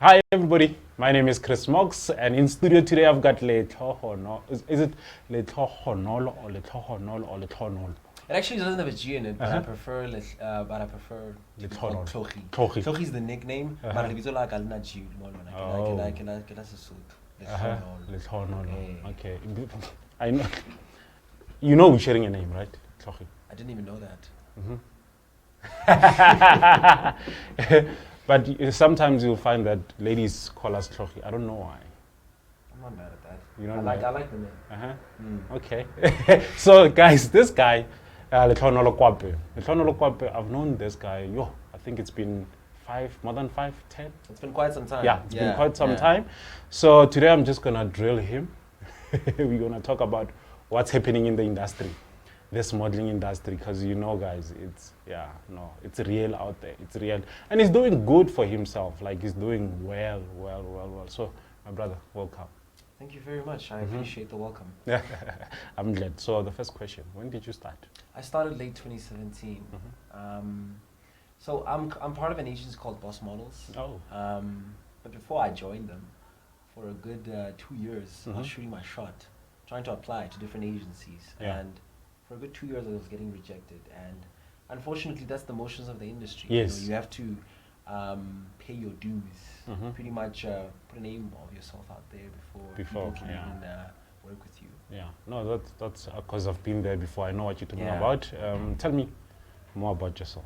Hi everybody, my name is Chris Mox, and in studio today I've got Lehlonolo. Is it Lehlonolo or Lehlonolo or Lehlonolo? It actually doesn't have a G in it, but I prefer to be called Tlogi. Tlogi is the nickname, but lebitso la ka lena G mo lona. Ke la Sesotho. Lehlonolo. Okay. I know. You know we're sharing a name, right? Tlogi. I didn't even know that. But sometimes you'll find that ladies call us Tlogi. I don't know why. I'm not mad at that. You know, I like the name. Okay. So guys, this guy, Lehlonolo Kwape. Lehlonolo Kwape, I've known this guy, I think it's been more than 5, 10. It's been quite some time. Yeah, it's been quite some time. So today I'm just gonna drill him. We're gonna talk about what's happening in the industry, this modeling industry, because guys, it's real out there. It's real, and he's doing good for himself. Like, he's doing well. So my brother, welcome. Thank you very much. I appreciate the welcome. Yeah, I'm glad. So the first question, when did you start? I started late 2017. So I'm part of an agency called Boss Models. Oh. But before I joined them, for a good 2 years, I was shooting my shot, trying to apply to different agencies. Yeah. And for a good 2 years, I was getting rejected. And unfortunately, that's the motions of the industry. Yes. You have to pay your dues, pretty much put a name of yourself out there before people can even work with you. Yeah, no, that's because I've been there before. I know what you're talking about. Tell me more about yourself.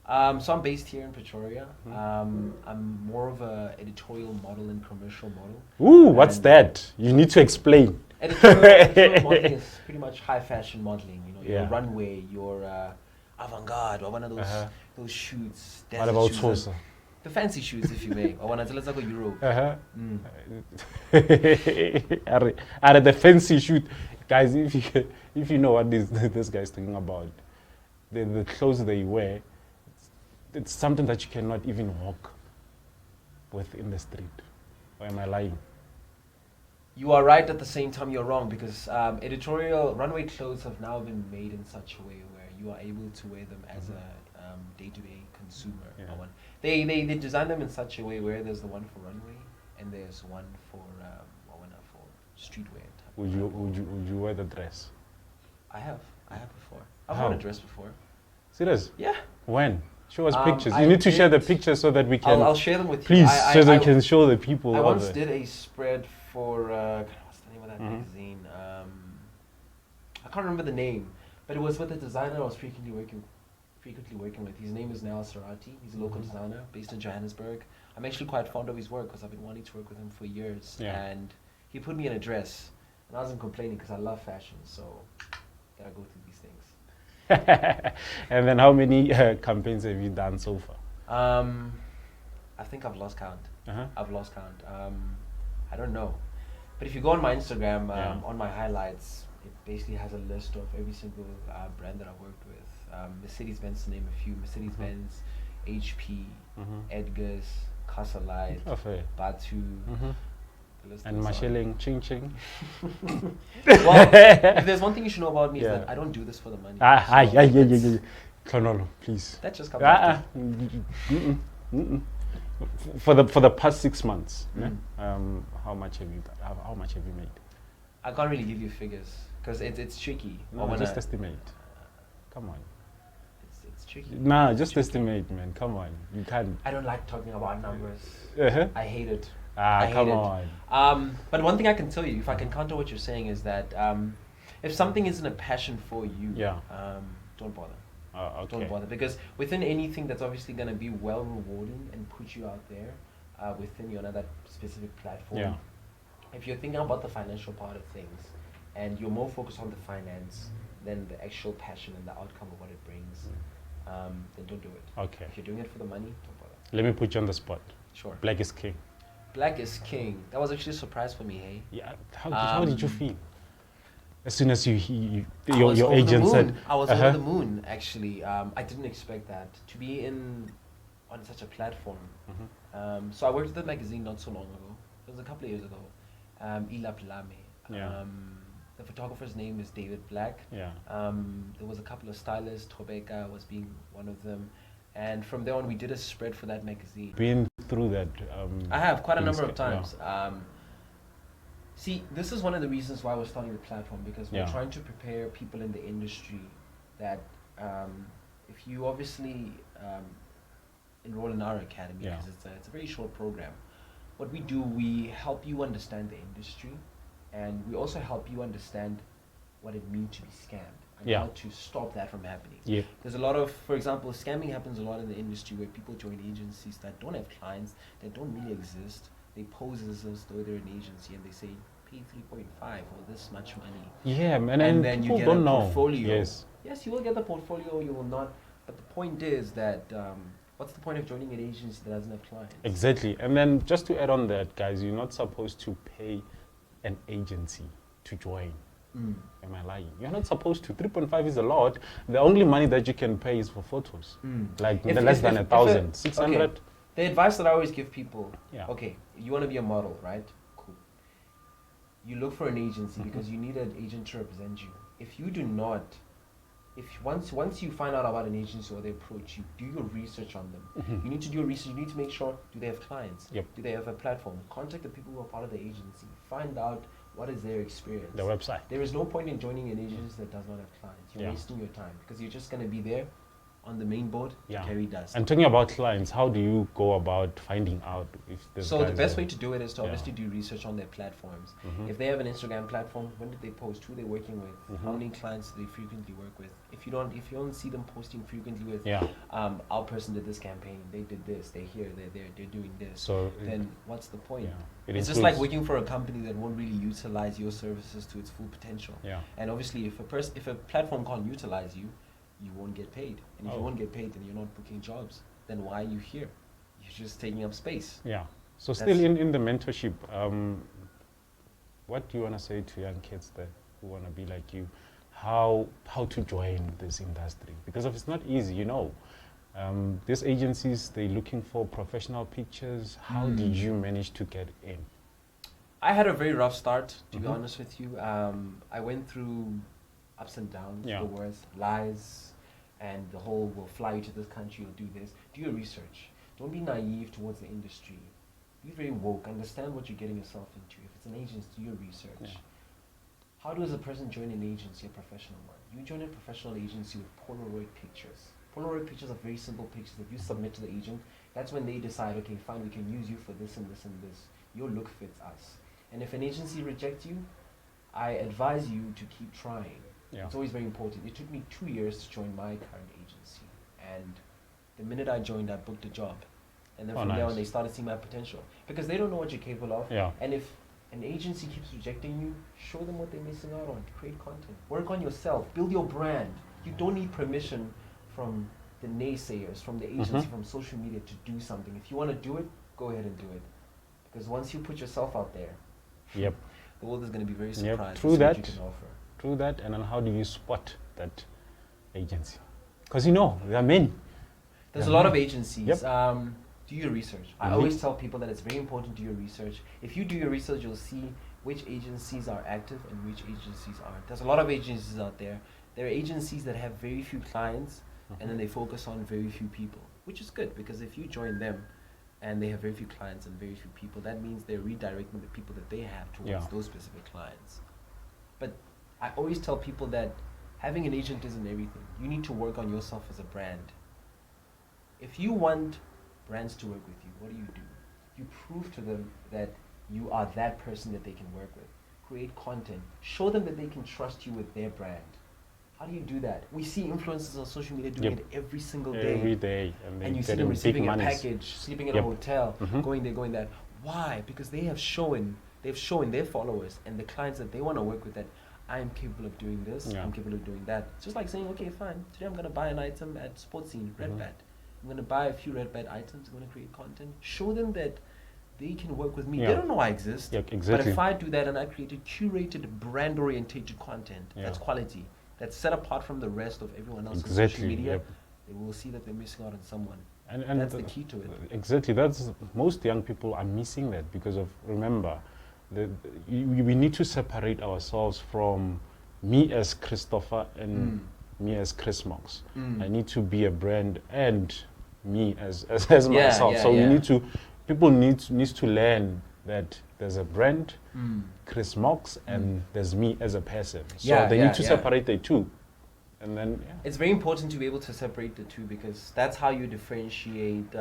So I'm based here in Pretoria. I'm more of a editorial model and commercial model. Ooh, what's that? You need to explain. Editorial modeling is pretty much high fashion modeling. Your runway, your avant-garde, or one of those shoots. What about Tosa? The fancy shoots, if you may. Or when I tell us go Europe. At the fancy shoot, guys. If you know what this guy's talking about, the clothes they wear, it's something that you cannot even walk with in the street. Or am I lying? You are right, at the same time you're wrong, because editorial runway clothes have now been made in such a way where you are able to wear them as a day-to-day consumer. Yeah. They design them in such a way where there's the one for runway and there's one for streetwear. Would you wear the dress? I have before. I've worn a dress before. Serious? Yeah. When? Show us pictures. You need to share the pictures so that we can. I'll share them with you. Please, so that we can show the people. I once did a spread for what's the name of that magazine? I can't remember the name, but it was with a designer I was frequently working with. His name is Nal Sarati. He's a local designer based in Johannesburg. I'm actually quite fond of his work because I've been wanting to work with him for years. Yeah. And he put me in a dress, and I wasn't complaining because I love fashion, so gotta go through these things. And then how many campaigns have you done so far? I think I've lost count. I've lost count. I don't know. But if you go on my Instagram, on my highlights, it basically has a list of every single brand that I've worked with. Mercedes-Benz, to name a few. Mercedes-Benz, HP, Edgar's, Casa Light, Batu. And Masheling, Ching Ching. Well, if there's one thing you should know about me is that I don't do this for the money. Yeah. Clonolo, please. That just comes after. For the past 6 months, how much have you done? How much have you made? I can't really give you figures because it's tricky. No, just estimate. Come on. It's tricky. Nah, just estimate, man. Come on, you can't. I don't like talking about numbers. I hate it. Come on. But one thing I can tell you, if I can counter what you're saying, is that if something isn't a passion for you, don't bother. Okay. Don't bother, because within anything that's obviously going to be well rewarding and put you out there within that specific platform. If you're thinking about the financial part of things and you're more focused on the finance than the actual passion and the outcome of what it brings, then don't do it. Okay. If you're doing it for the money, don't bother. Let me put you on the spot. Sure. Black is king. Black is king. That was actually a surprise for me, hey? Yeah. How did you feel? As soon as your agent said, I was over the moon, actually. I didn't expect that, to be on such a platform. So I worked at the magazine not so long ago. It was a couple of years ago. Ilap Lame. The photographer's name is David Black. Yeah. There was a couple of stylists. Tobeka was being one of them. And from there on, we did a spread for that magazine. Been through that? I have quite a number of times. See, this is one of the reasons why we're starting the platform, because we're trying to prepare people in the industry that if you obviously enroll in our academy, because it's a very short program, what we do, we help you understand the industry, and we also help you understand what it means to be scammed and how to stop that from happening. There's a lot of, for example, scamming happens a lot in the industry where people join agencies that don't have clients, that don't really exist. They pose as though they're an agency and they say, pay 3.5 or this much money. And then you get a portfolio. Yes, you will get the portfolio, you will not. But the point is that what's the point of joining an agency that doesn't have clients? Exactly. And then just to add on that, guys, you're not supposed to pay an agency to join. Am I lying? You're not supposed to. 3.5 is a lot. The only money that you can pay is for photos. Like less than 1,000, 600. Okay. The advice that I always give people, okay, you want to be a model, right? Cool. You look for an agency because you need an agent to represent you. If you do not, once you find out about an agency or they approach you, do your research on them. You need to do your research. You need to make sure, do they have clients? Do they have a platform? Contact the people who are part of the agency. Find out what is their experience. The website. There is no point in joining an agency that does not have clients. You're wasting your time because you're just going to be there on the main board to carry dust. And talking about clients, how do you go about finding out if there's So the best way to do it is to obviously do research on their platforms. If they have an Instagram platform, when did they post? Who they're working with? How many clients do they frequently work with? If you don't see them posting frequently with, our person did this campaign, they did this, they're here, they're there, they're doing this. So then what's the point? It's just like working for a company that won't really utilize your services to its full potential. And obviously, if a platform can't utilize you, you won't get paid. And if you won't get paid, then you're not booking jobs. Then why are you here? You're just taking up space. So still in the mentorship, what do you want to say to young kids that who want to be like you? How to join this industry? Because if it's not easy, you know. These agencies, they're looking for professional pictures. How did you manage to get in? I had a very rough start, to be honest with you. I went through ups and downs, the worst, lies, and the whole will fly you to this country or do this. Do your research. Don't be naive towards the industry. Be very woke. Understand what you're getting yourself into. If it's an agency, do your research. How does a person join an agency, a professional one? You join a professional agency with Polaroid pictures. Polaroid pictures are very simple pictures that you submit to the agent. That's when they decide, okay, fine, we can use you for this and this and this. Your look fits us. And if an agency rejects you, I advise you to keep trying. It's always very important. It took me 2 years to join my current agency. And the minute I joined, I booked a job. And then from there on, they started seeing my potential. Because they don't know what you're capable of. And if an agency keeps rejecting you, show them what they're missing out on. Create content. Work on yourself. Build your brand. You don't need permission from the naysayers, from the agency, from social media to do something. If you want to do it, go ahead and do it. Because once you put yourself out there, the world is going to be very surprised with what you can offer. Through that, and then how do you spot that agency? Because you know, there are many. There's a lot of agencies. Do your research. I always tell people that it's very important to do your research. If you do your research, you'll see which agencies are active and which agencies aren't. There's a lot of agencies out there. There are agencies that have very few clients and then they focus on very few people, which is good because if you join them and they have very few clients and very few people, that means they're redirecting the people that they have towards those specific clients. But I always tell people that having an agent isn't everything. You need to work on yourself as a brand. If you want brands to work with you, what do? You prove to them that you are that person that they can work with. Create content. Show them that they can trust you with their brand. How do you do that? We see influencers on social media doing it every single day. Every day. And you see them receiving a package, sleeping in a hotel, going there, going that. Why? Because they've shown their followers and the clients that they want to work with that I'm capable of doing this, I'm capable of doing that. It's just like saying, okay, fine, today I'm going to buy an item at Sports Scene, Red Bat. I'm going to buy a few Red Bat items, I'm going to create content. Show them that they can work with me. They don't know I exist. But if I do that and I create a curated, brand-orientated content, that's quality, that's set apart from the rest of everyone else on social media, they will see that they're missing out on someone. And that's the key to it. Exactly. That's most young people are missing that because of, remember, we need to separate ourselves from me as Christopher and me as Chris Monks. I need to be a brand and me as myself. So we need to, people needs to learn that there's a brand, Chris Mox, and there's me as a person. So they need to separate the two. And then it's very important to be able to separate the two, because that's how you differentiate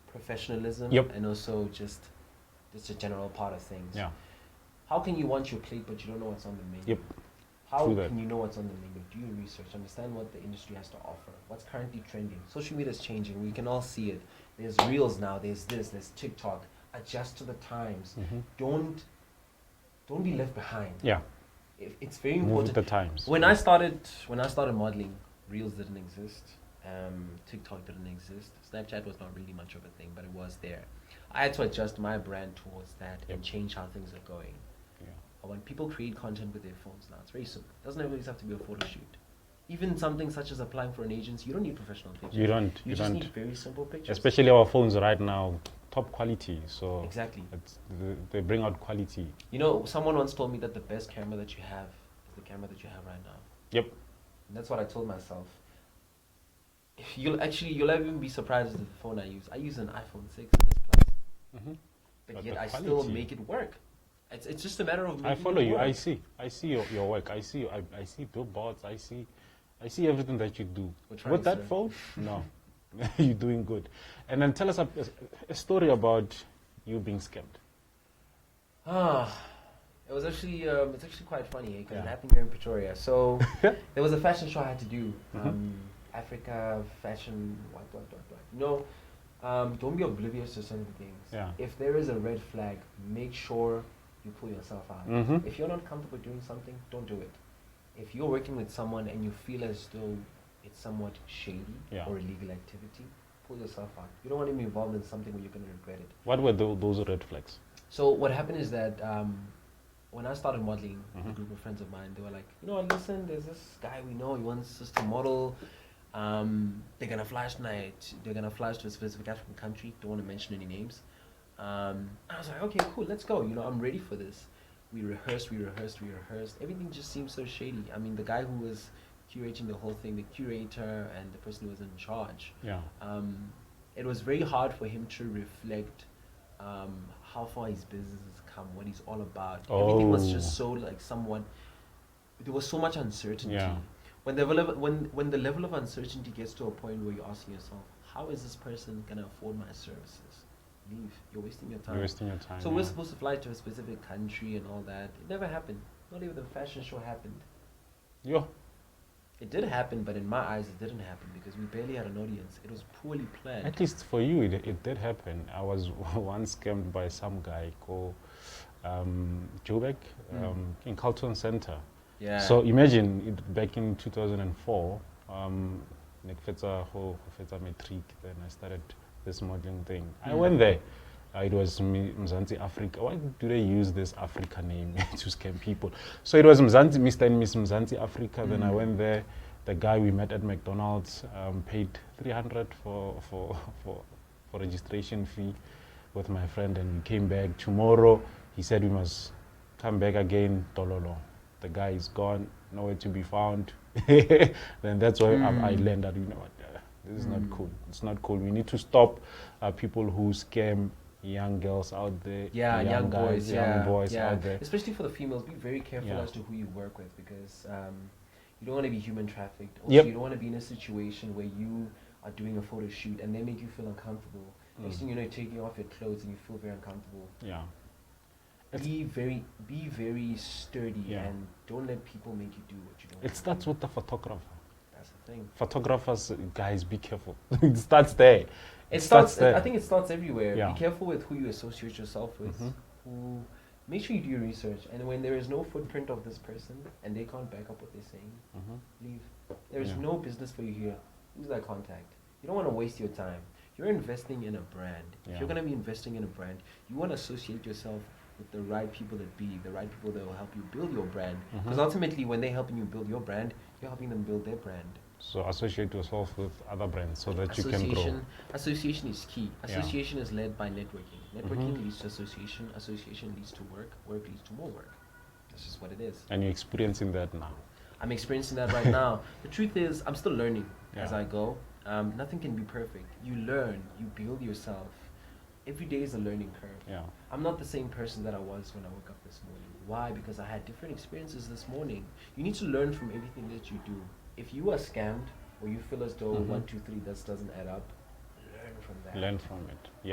professionalism and also just a general part of things. How can you want your plate but you don't know what's on the menu? How can you know what's on the menu? Do your research, understand what the industry has to offer, what's currently trending. Social media is changing, we can all see it. There's reels now, there's TikTok. Adjust to the times. Don't be left behind. It's very important. Move with the times. When I started modeling, reels didn't exist. TikTok didn't exist. Snapchat was not really much of a thing, but it was there. I had to adjust my brand towards that and change how things are going. When people create content with their phones now, it's very simple. It doesn't always have to be a photo shoot. Even something such as applying for an agency, you don't need professional pictures. You just need very simple pictures. Especially our phones right now, top quality. So exactly, they bring out quality. You know, someone once told me that the best camera that you have is the camera that you have right now. And that's what I told myself. You'll even be surprised with the phone I use. I use an iPhone 6 Plus, but yet I still make it work. It's just a matter of making I follow it you. work. I see your work. I see billboards. I see everything that you do. With that phone, no, you're doing good. And then tell us a story about you being scammed. It was actually it's actually quite funny because it happened here in Pretoria. So there was a fashion show I had to do. Africa fashion, what. No, don't be oblivious to certain things. If there is a red flag, make sure you pull yourself out. If you're not comfortable doing something, don't do it. If you're working with someone and you feel as though it's somewhat shady or illegal activity, pull yourself out. You don't want to be involved in something where you're going to regret it. What were those red flags? So what happened is that when I started modeling, a group of friends of mine, they were like, you know, listen, there's this guy we know, he wants us to model. They're going to fly us tonight. They're going to fly us to a specific African country. Don't want to mention any names. I was like, okay, cool, let's go. You know, I'm ready for this. We rehearsed. Everything just seemed so shady. I mean, the guy who was curating the whole thing, the curator and the person who was in charge, it was very hard for him to reflect how far his business has come, what he's all about. Everything was just so somewhat. There was so much uncertainty. When the level of uncertainty gets to a point where you're asking yourself, how is this person gonna afford my services? Leave. You're wasting your time. So we're supposed to fly to a specific country and all that. It never happened. Not even the fashion show happened. It did happen, but in my eyes, it didn't happen because we barely had an audience. It was poorly planned. At least for you, it did happen. I was once scammed by some guy called Joburg in Carlton Center. So imagine back in 2004, matric, then I started this modeling thing. I went there. It was Mzansi Africa. Why do they use this Africa name to scam people? So it was Mr. and Miss Mzansi Africa. Then I went there. The guy we met at McDonald's paid 300 for registration fee with my friend, and we came back. Tomorrow, he said we must come back again. Tololo. The guy is gone, nowhere to be found. Then that's why I learned that, you know what, this is not cool. It's not cool. We need to stop people who scam young girls out there. Young boys out there. Especially for the females, be very careful as to who you work with, because you don't want to be human trafficked. Also, you don't want to be in a situation where you are doing a photo shoot and they make you feel uncomfortable. Next thing you know, you're taking off your clothes and you feel very uncomfortable. Be very sturdy and don't let people make you do what you don't. It starts with the photographer. That's the thing. Photographers, guys, be careful. It starts there. It starts there. I think it starts everywhere. Be careful with who you associate yourself with. Make sure you do your research. And when there is no footprint of this person and they can't back up what they're saying, leave. There is no business for you here. Lose that contact. You don't want to waste your time. You're investing in a brand. If you're going to be investing in a brand, you want to associate yourself with the right people the right people that will help you build your brand. Because ultimately, when they're helping you build your brand, you're helping them build their brand. So associate yourself with other brands so that you can grow. Association is key. Association is led by networking. Networking leads to association. Association leads to work. Work leads to more work. That's just what it is. And you're experiencing that now. I'm experiencing that right now. The truth is, I'm still learning as I go. Nothing can be perfect. You learn, you build yourself. Every day is a learning curve. Yeah. I'm not the same person that I was when I woke up this morning. Why? Because I had different experiences this morning. You need to learn from everything that you do. If you are scammed or you feel as though 1, 2, 3 this doesn't add up, learn from that. Learn from it. Yeah.